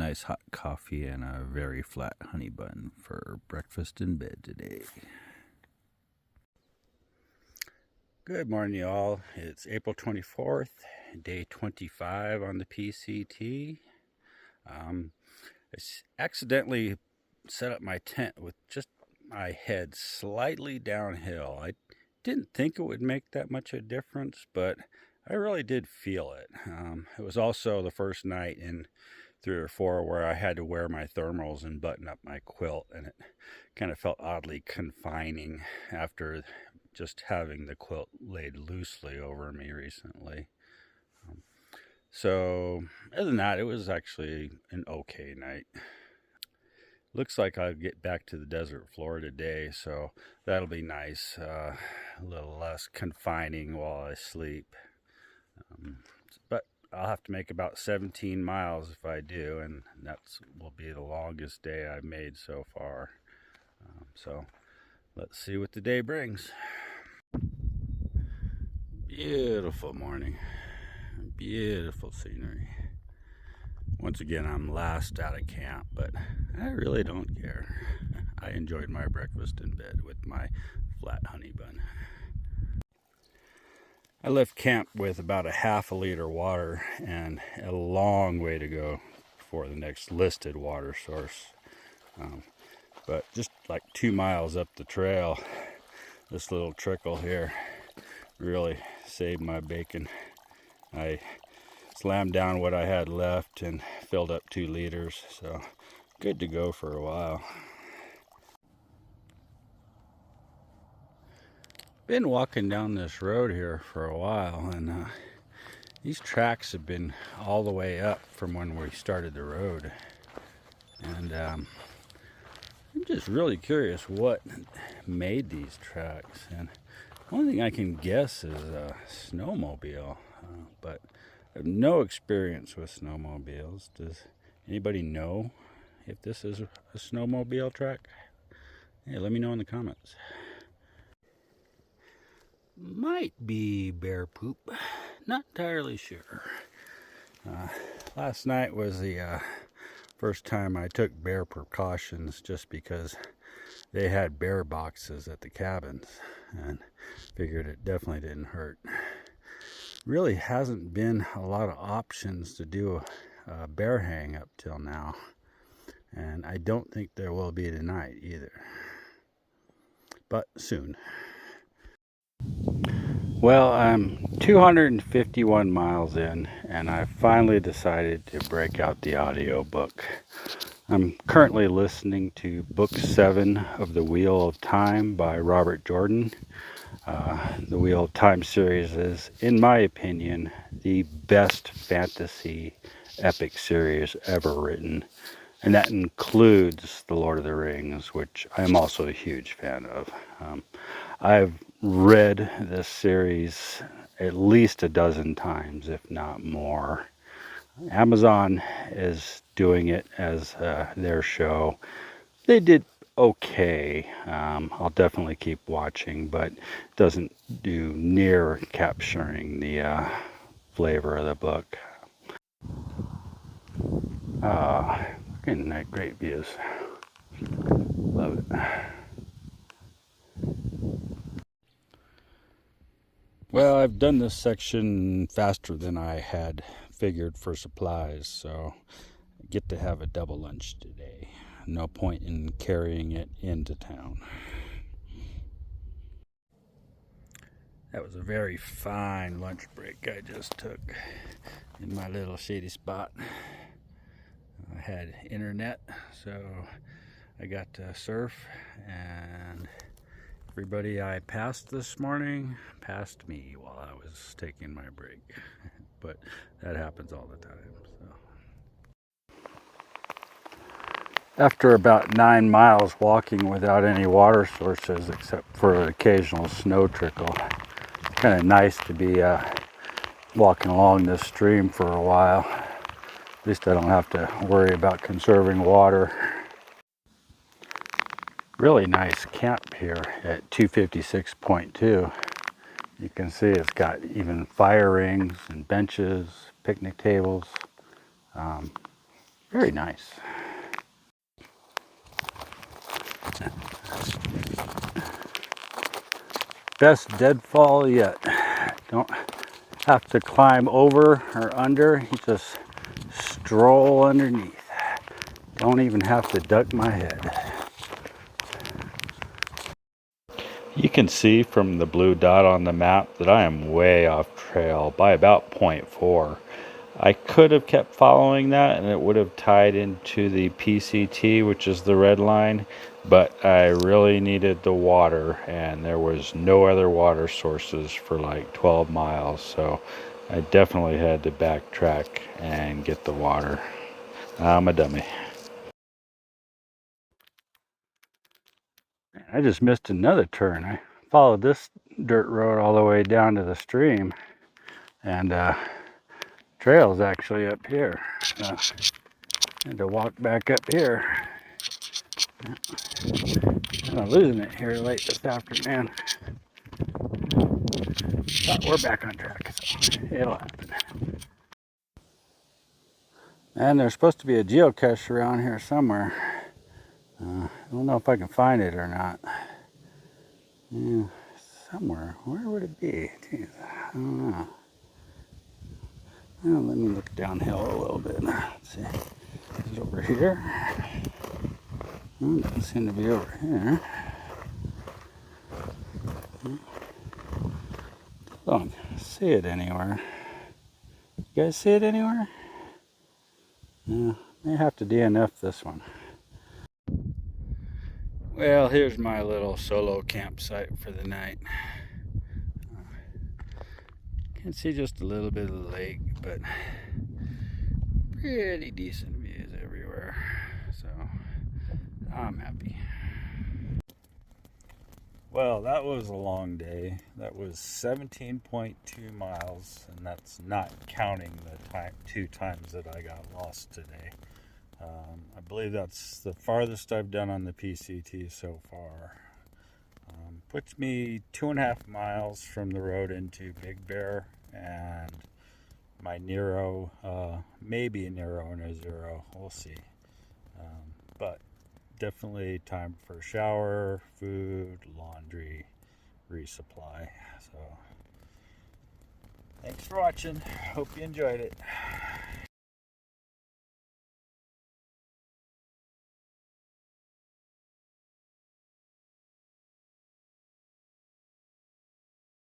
nice hot coffee and a very flat honey bun for breakfast in bed today. Good morning, y'all. It's April 24th, day 25 on the PCT. I accidentally set up my tent with just my head slightly downhill. I didn't think it would make that much of a difference, but I really did feel it. It was also the first night in 3 or 4 where I had to wear my thermals and button up my quilt, and it kind of felt oddly confining after just having the quilt laid loosely over me recently. So other than that, it was actually an okay night. Looks like I'll get back to the desert floor today, so that'll be nice. A little less confining while I sleep. But I'll have to make about 17 miles if I do, and that will be the longest day I've made so far. So let's see what the day brings. Beautiful morning. Beautiful scenery. Once again, I'm last out of camp, but I really don't care. I enjoyed my breakfast in bed with my flat honey bun. I left camp with about a half a liter water and a long way to go for the next listed water source. But just like 2 miles up the trail, this little trickle here really saved my bacon. I slammed down what I had left and filled up 2 liters, so good to go for a while. Been walking down this road here for a while, and these tracks have been all the way up from when we started the road, and I'm just really curious what made these tracks. And only thing I can guess is a snowmobile, but I have no experience with snowmobiles. Does anybody know if this is a snowmobile track? Hey, let me know in the comments. Might be bear poop, not entirely sure. Last night was the first time I took bear precautions, just because they had bear boxes at the cabins, and figured it definitely didn't hurt. Really hasn't been a lot of options to do a bear hang up till now, and I don't think there will be tonight either, but soon. Well, I'm 251 miles in, and I finally decided to break out the audiobook. I'm currently listening to Book 7 of The Wheel of Time by Robert Jordan. The Wheel of Time series is, in my opinion, the best fantasy epic series ever written, and that includes The Lord of the Rings, which I'm also a huge fan of. I've read this series at least a dozen times, if not more. Amazon is doing it as their show. They did okay. I'll definitely keep watching, but it doesn't do near capturing the flavor of the book. Looking at great views. Love it. Well, I've done this section faster than I had figured for supplies, so I get to have a double lunch today. No point in carrying it into town. That was a very fine lunch break I just took in my little shady spot. I had internet, so I got to surf, and everybody I passed this morning passed me while I was taking my break. But that happens all the time. So after about 9 miles walking without any water sources except for an occasional snow trickle, it's kind of nice to be walking along this stream for a while. At least I don't have to worry about conserving water. Really nice camp here at 256.2. You can see it's got even fire rings and benches, picnic tables. Very nice. Best deadfall yet. Don't have to climb over or under. You just stroll underneath. Don't even have to duck my head. You can see from the blue dot on the map that I am way off trail by about 0.4. I could have kept following that and it would have tied into the PCT, which is the red line, but I really needed the water and there was no other water sources for like 12 miles, so I definitely had to backtrack and get the water. I'm a dummy. I just missed another turn. I followed this dirt road all the way down to the stream, and trail's actually up here. I had to walk back up here. I'm losing it here late this afternoon. But we're back on track, so it'll happen. And there's supposed to be a geocache around here somewhere. I don't know if I can find it or not. Yeah, somewhere. Where would it be? Jeez, I don't know. Well, let me look downhill a little bit. Let's see. Is it over here? Oh, it doesn't seem to be over here. Don't see it anywhere. You guys see it anywhere? Yeah, may have to DNF this one. Well, here's my little solo campsite for the night. Can see just a little bit of the lake, but pretty decent views everywhere. So I'm happy. Well, that was a long day. That was 17.2 miles, and that's not counting the two times that I got lost today. I believe that's the farthest I've done on the PCT so far. Puts me 2.5 miles from the road into Big Bear, and my Nero, maybe a Nero and a zero, we'll see. But definitely time for a shower, food, laundry, resupply. So thanks for watching. Hope you enjoyed it.